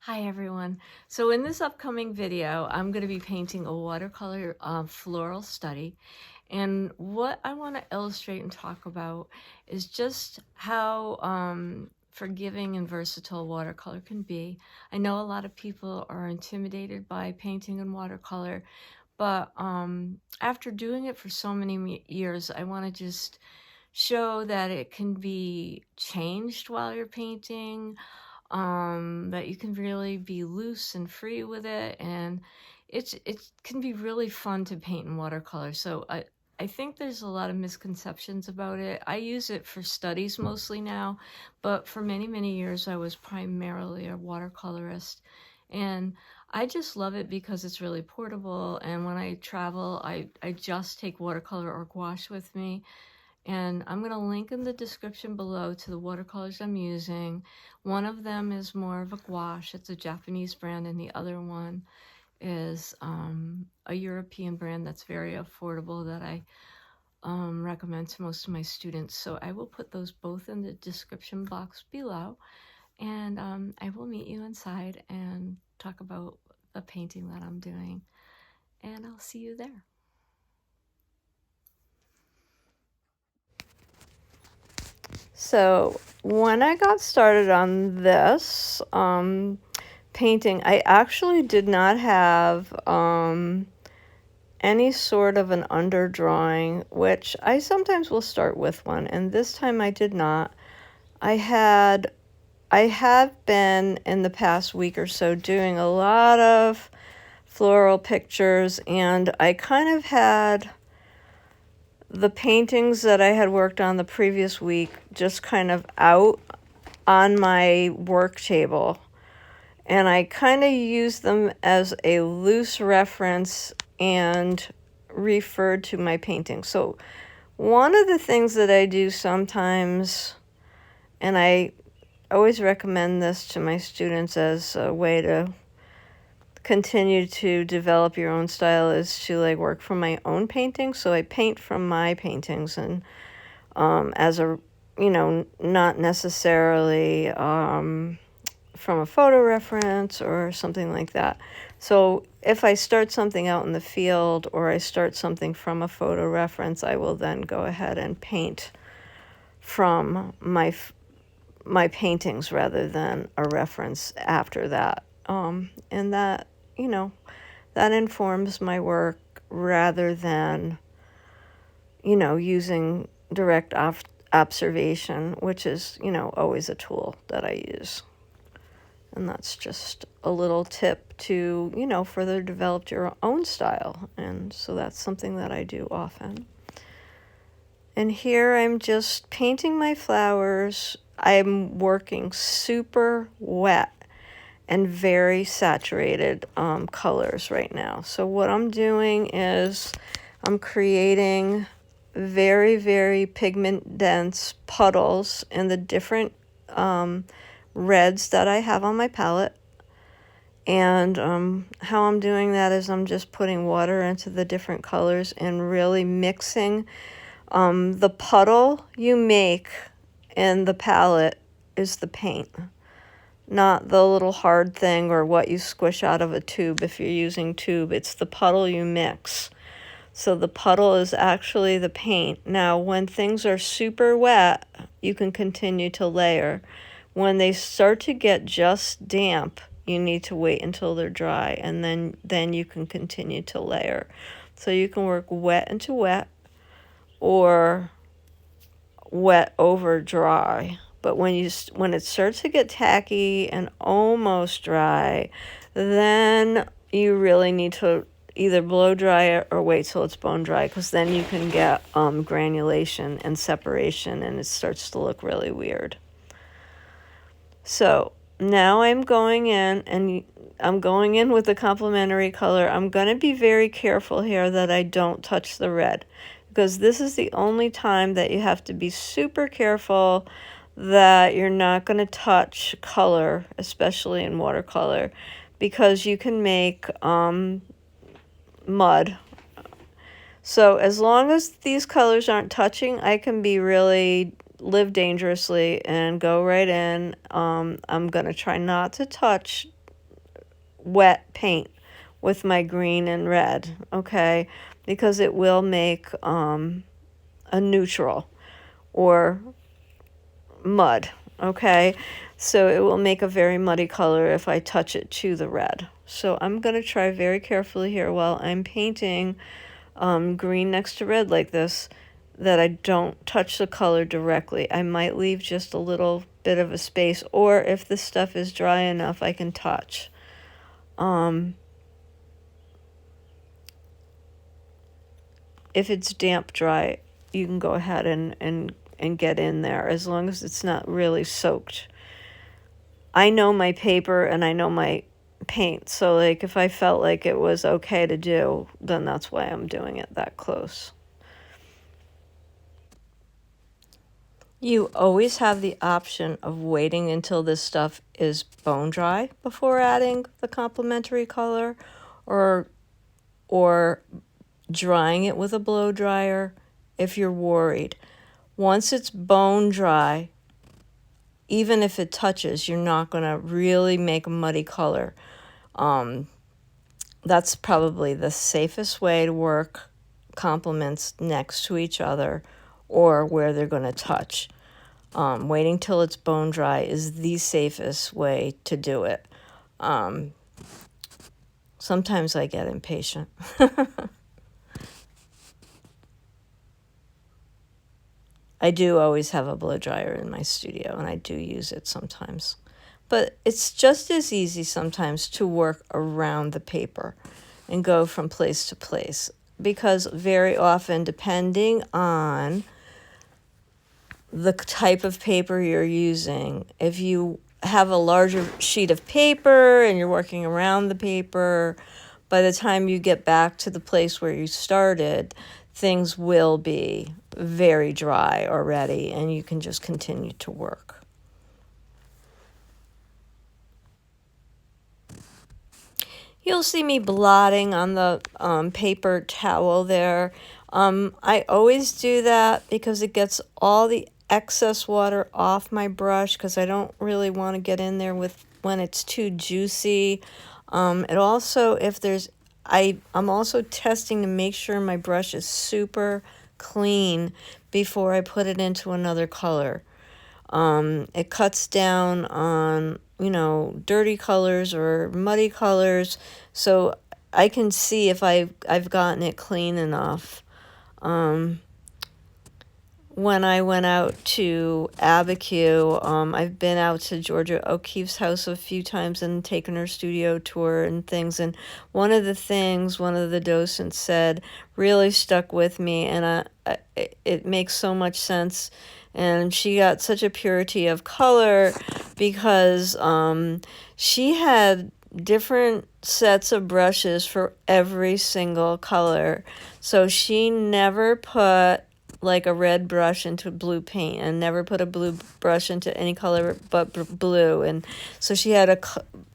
Hi everyone. So in this upcoming video, I'm going to be painting a watercolor floral study. And what I want to illustrate and talk about is just how forgiving and versatile watercolor can be. I know a lot of people are intimidated by painting in watercolor, but after doing it for so many years, I want to just show that it can be changed while you're painting, that you can really be loose and free with it, and it can be really fun to paint in watercolor. So I think there's a lot of misconceptions about it. I use it for studies mostly now, but for many years I was primarily a watercolorist, and I just love it because it's really portable, and when I travel I just take watercolor or gouache with me. And I'm going to link in the description below to the watercolors I'm using. One of them is more of a gouache. It's a Japanese brand, and the other one is a European brand that's very affordable that I recommend to most of my students. So I will put those both in the description box below, and I will meet you inside and talk about the painting that I'm doing. And I'll see you there. So when I got started on this painting, I actually did not have any sort of an underdrawing, which I sometimes will start with one, and this time I did not. I have been in the past week or so doing a lot of floral pictures, and I kind of had the paintings that I had worked on the previous week just kind of out on my work table, and I kind of used them as a loose reference and referred to my painting. So one of the things that I do sometimes, and I always recommend this to my students as a way to continue to develop your own style, is to like work from my own paintings. So I paint from my paintings, and as a, not necessarily from a photo reference or something like that. So if I start something out in the field or I start something from a photo reference, I will then go ahead and paint from my paintings rather than a reference after that. And that, that informs my work rather than, using direct observation, which is, always a tool that I use. And that's just a little tip to, further develop your own style. And so that's something that I do often. And here I'm just painting my flowers. I'm working super wet and very saturated colors right now. So what I'm doing is I'm creating very pigment dense puddles in the different reds that I have on my palette. And how I'm doing that is I'm just putting water into the different colors and really mixing. The puddle you make in the palette is the paint, not the little hard thing or what you squish out of a tube if you're using tube. It's the puddle you mix. So the puddle is actually the paint. Now, when things are super wet, you can continue to layer. When they start to get just damp, you need to wait until they're dry, and then you can continue to layer. So you can work wet into wet or wet over dry. But when it starts to get tacky and almost dry, then you really need to either blow dry it or wait till it's bone dry, because then you can get granulation and separation, and it starts to look really weird. So now I'm going in with the complementary color. I'm going to be very careful here that I don't touch the red, because this is the only time that you have to be super careful that you're not going to touch color, especially in watercolor, because you can make mud. So as long as these colors aren't touching, I can be really live dangerously and go right in. I'm going to try not to touch wet paint with my green and red, okay? Because it will make a neutral or mud, okay? So it will make a very muddy color if I touch it to the red. So I'm going to try very carefully here while I'm painting green next to red like this, that I don't touch the color directly. I might leave just a little bit of a space, or if the stuff is dry enough, I can touch. If it's damp dry, you can go ahead and get in there, as long as it's not really soaked. I know my paper and I know my paint, so like if I felt like it was okay to do, then that's why I'm doing it that close. You always have the option of waiting until this stuff is bone dry before adding the complementary color, or drying it with a blow dryer if you're worried. Once it's bone dry, even if it touches, you're not going to really make a muddy color. That's probably the safest way to work complements next to each other or where they're going to touch. Waiting till it's bone dry is the safest way to do it. Sometimes I get impatient. I do always have a blow dryer in my studio, and I do use it sometimes. But it's just as easy sometimes to work around the paper and go from place to place, because very often, depending on the type of paper you're using, if you have a larger sheet of paper and you're working around the paper, by the time you get back to the place where you started, things will be very dry already, and you can just continue to work. You'll see me blotting on the paper towel there. I always do that because it gets all the excess water off my brush, because I don't really want to get in there with when it's too juicy. It also, if there's, I'm also testing to make sure my brush is super clean before I put it into another color. It cuts down on, dirty colors or muddy colors, so I can see if I've gotten it clean enough. When I went out to Abiquiu, I've been out to Georgia O'Keeffe's house a few times and taken her studio tour and things. And one of the docents said really stuck with me, and it makes so much sense. And she got such a purity of color because she had different sets of brushes for every single color. So she never put like a red brush into blue paint, and never put a blue brush into any color but blue. And so she had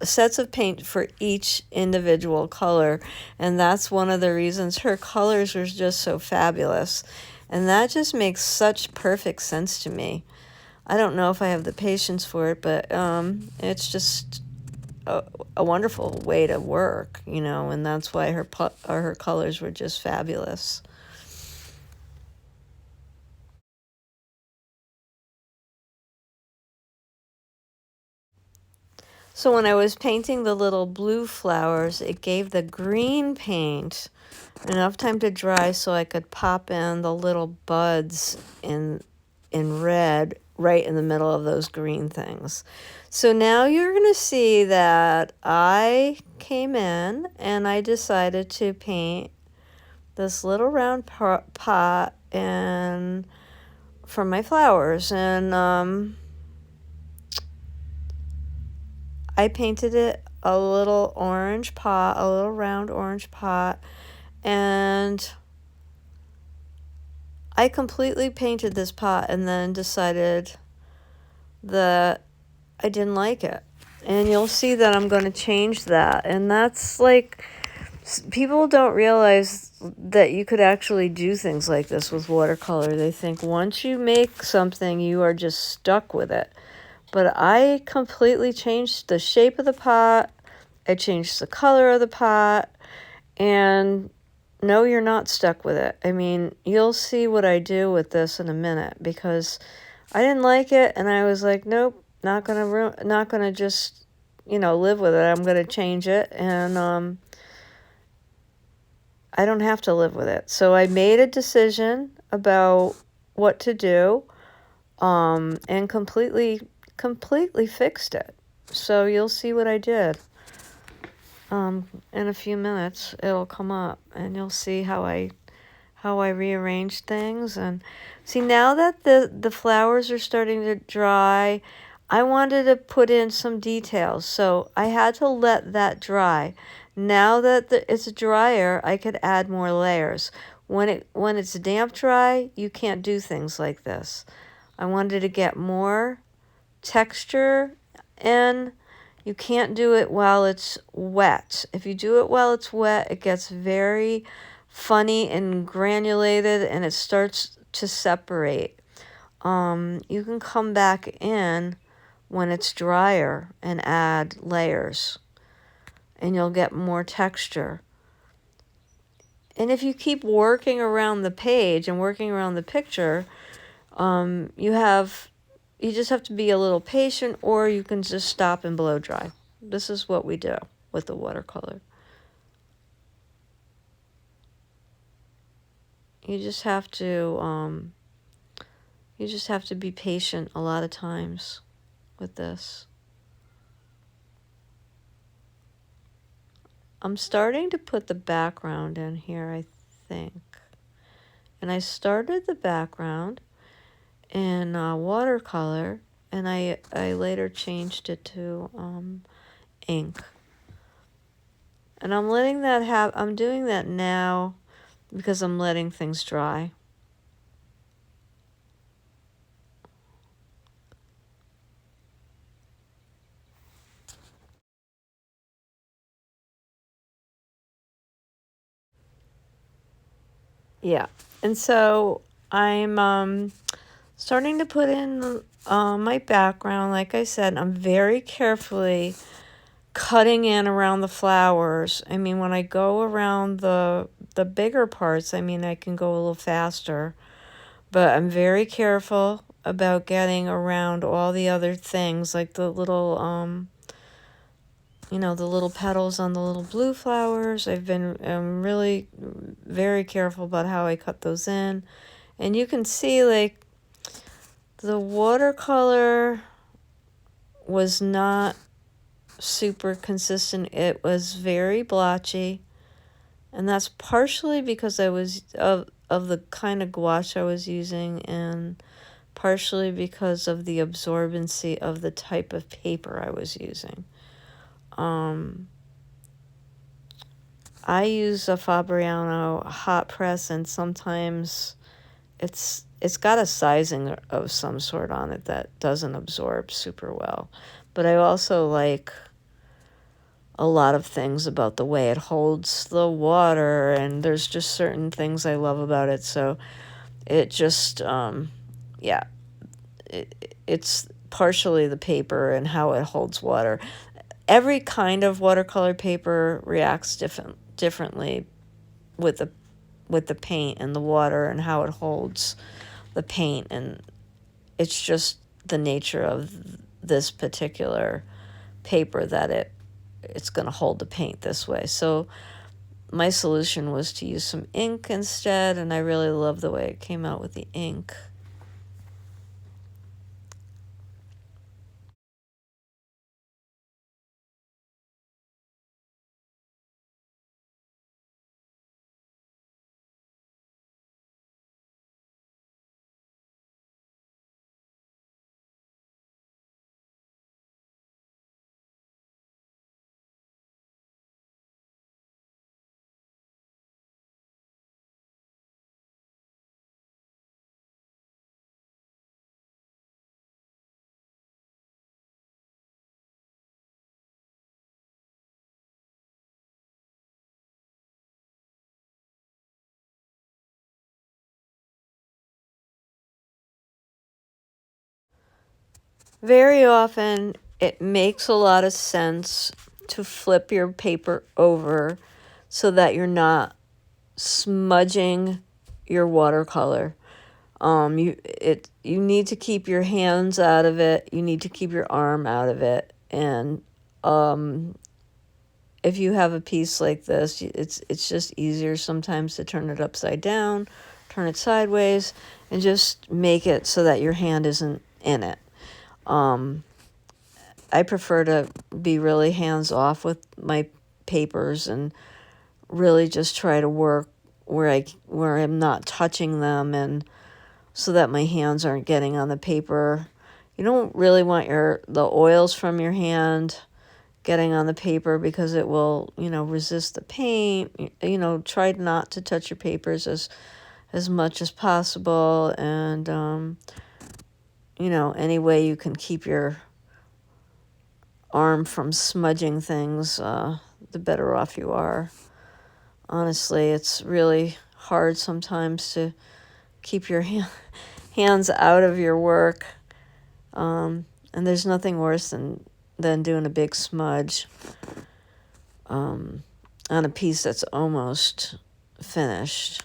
sets of paint for each individual color, and that's one of the reasons her colors were just so fabulous. And that just makes such perfect sense to me. I don't know if I have the patience for it, but it's just a wonderful way to work, and that's why her colors were just fabulous. So when I was painting the little blue flowers, it gave the green paint enough time to dry so I could pop in the little buds in red right in the middle of those green things. So now you're going to see that I came in and I decided to paint this little round pot and for my flowers, and I painted it a little orange pot, a little round orange pot, and I completely painted this pot and then decided that I didn't like it. And you'll see that I'm going to change that. And that's like, people don't realize that you could actually do things like this with watercolor. They think once you make something, you are just stuck with it. But I completely changed the shape of the pot I changed the color of the pot, and no, you're not stuck with it. I mean, you'll see what I do with this in a minute, because I didn't like it, and I was like, nope, not gonna just, live with it. I'm gonna change it, and I don't have to live with it. So I made a decision about what to do, and completely fixed it. So you'll see what I did. In a few minutes, it'll come up, and you'll see how I rearranged things. And see, now that the flowers are starting to dry, I wanted to put in some details, so I had to let that dry. Now that it's drier, I could add more layers. When it's damp dry, you can't do things like this. I wanted to get more texture in. You can't do it while it's wet. If you do it while it's wet, it gets very funny and granulated, and it starts to separate. You can come back in when it's drier and add layers, and you'll get more texture. And if you keep working around the page and working around the picture, you just have to be a little patient, or you can just stop and blow dry. This is what we do with the watercolor. You just have to be patient a lot of times with this. I'm starting to put the background in here, I think. And I started the background in watercolor, and I later changed it to ink. And I'm doing that now because I'm letting things dry. Yeah. And so I'm starting to put in my background. Like I said, I'm very carefully cutting in around the flowers. I mean, when I go around the bigger parts, I mean, I can go a little faster, but I'm very careful about getting around all the other things, like the little the little petals on the little blue flowers. I'm really very careful about how I cut those in. And you can see, like, the watercolor was not super consistent. It was very blotchy, and that's partially because I was of the kind of gouache I was using, and partially because of the absorbency of the type of paper I was using. I use a Fabriano hot press, and sometimes it's got a sizing of some sort on it that doesn't absorb super well. But I also like a lot of things about the way it holds the water, and there's just certain things I love about it. So it just, it's partially the paper and how it holds water. Every kind of watercolor paper reacts differently with the paint and the water and how it holds the paint, and it's just the nature of this particular paper that it's going to hold the paint this way. So my solution was to use some ink instead, and I really love the way it came out with the ink. Very often, it makes a lot of sense to flip your paper over so that you're not smudging your watercolor. You need to keep your hands out of it. You need to keep your arm out of it. And if you have a piece like this, it's just easier sometimes to turn it upside down, turn it sideways, and just make it so that your hand isn't in it. I prefer to be really hands-off with my papers and really just try to work where I'm not touching them, and so that my hands aren't getting on the paper. You don't really want the oils from your hand getting on the paper because it will, resist the paint. Try not to touch your papers as much as possible, and any way you can keep your arm from smudging things, the better off you are. Honestly, it's really hard sometimes to keep your hands out of your work, and there's nothing worse than doing a big smudge on a piece that's almost finished.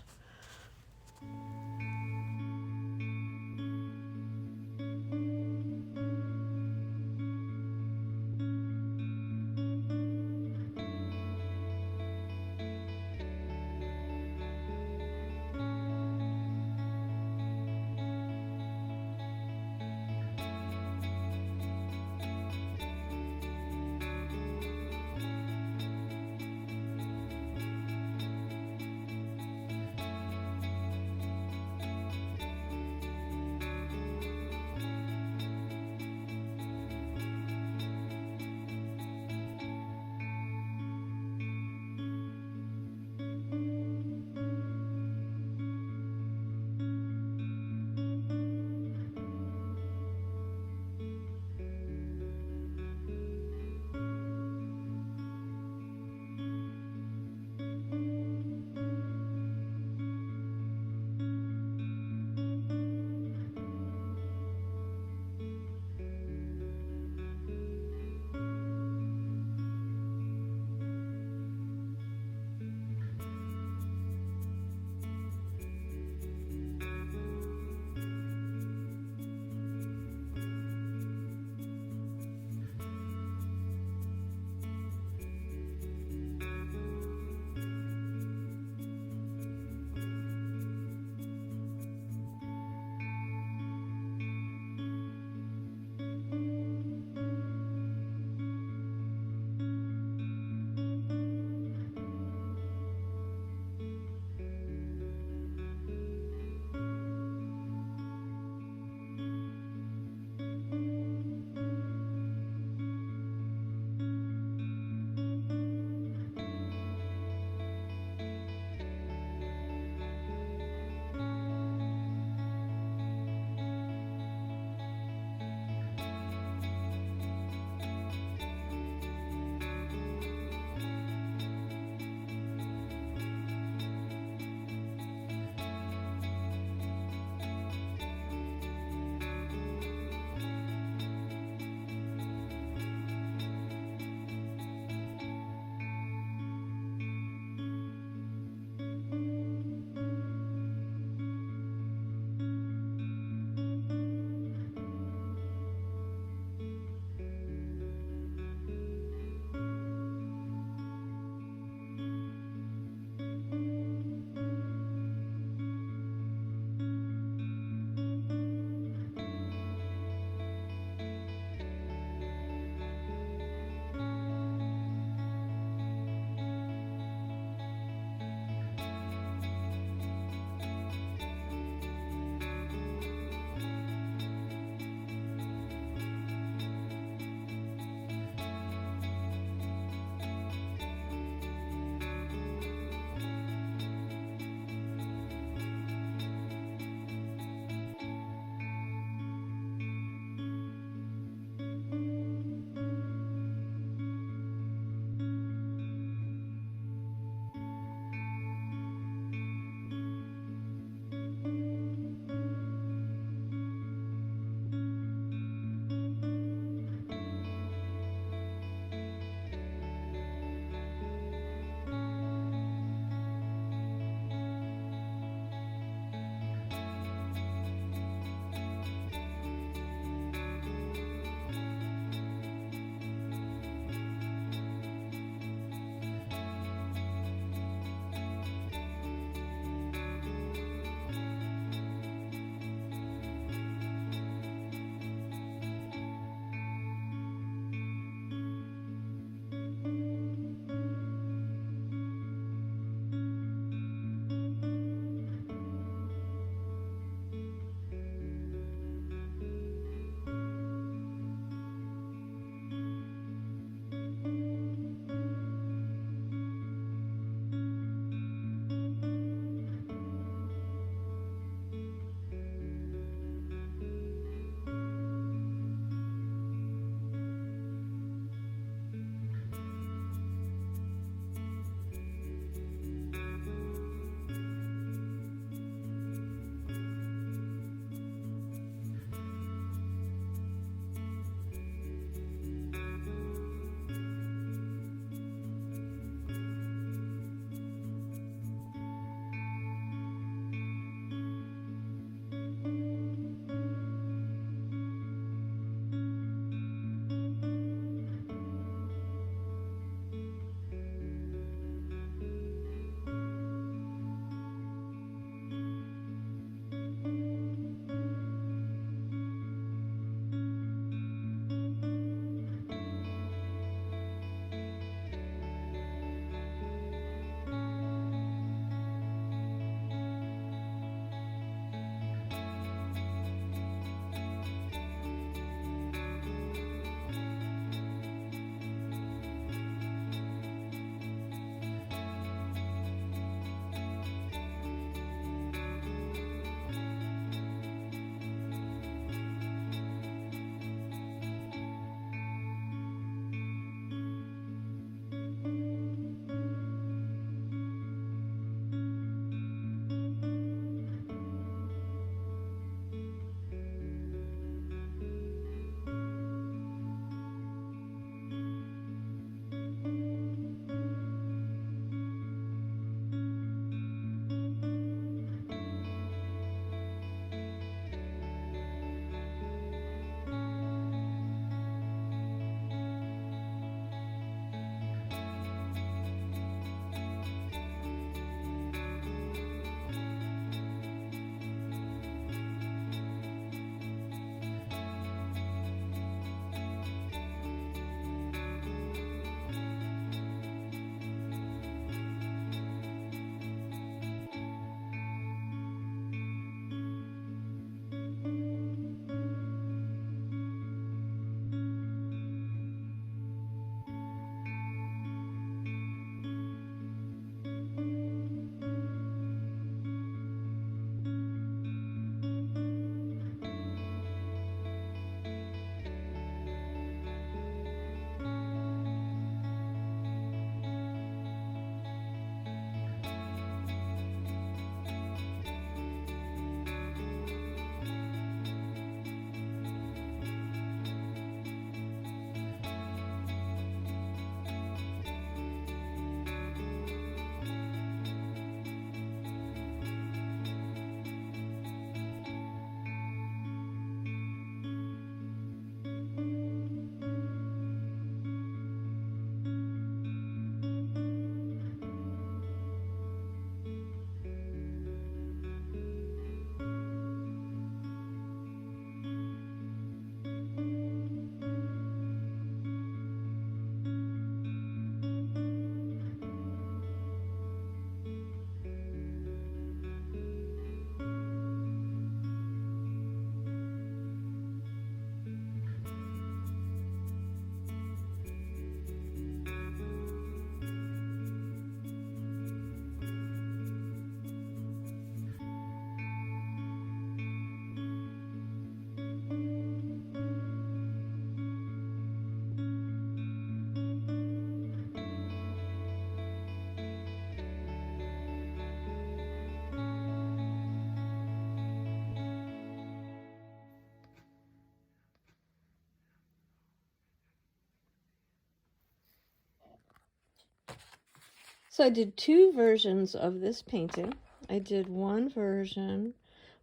So I did two versions of this painting. I did one version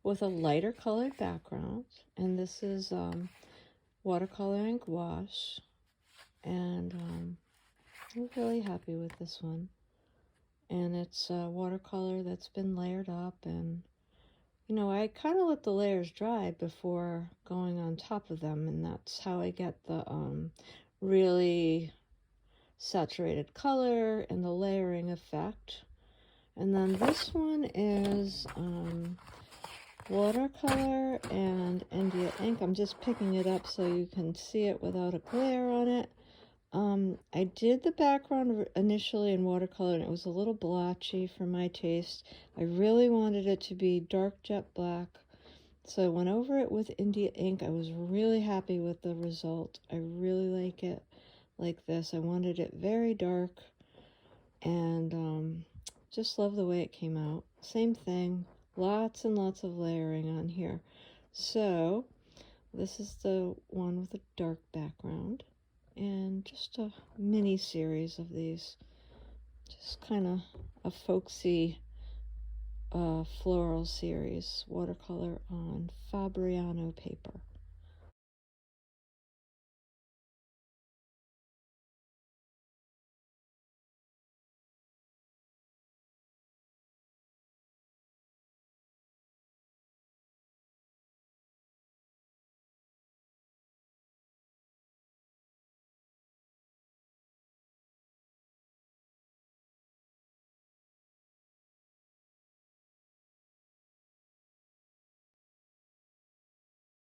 with a lighter colored background, and this is watercolor and gouache, and I'm really happy with this one. And it's watercolor that's been layered up, and you know, I kind of let the layers dry before going on top of them, and that's how I get the really saturated color and the layering effect. And then this one is watercolor and India ink. I'm just picking it up so you can see it without a glare on it. I did the background initially in watercolor, and it was a little blotchy for my taste. I really wanted it to be dark jet black, so I went over it with India ink. I was really happy with the result. I really like it like this. I wanted it very dark, and just love the way it came out. Same thing, lots and lots of layering on here. So this is the one with a dark background, and just a mini series of these, just kind of a folksy floral series, watercolor on Fabriano paper.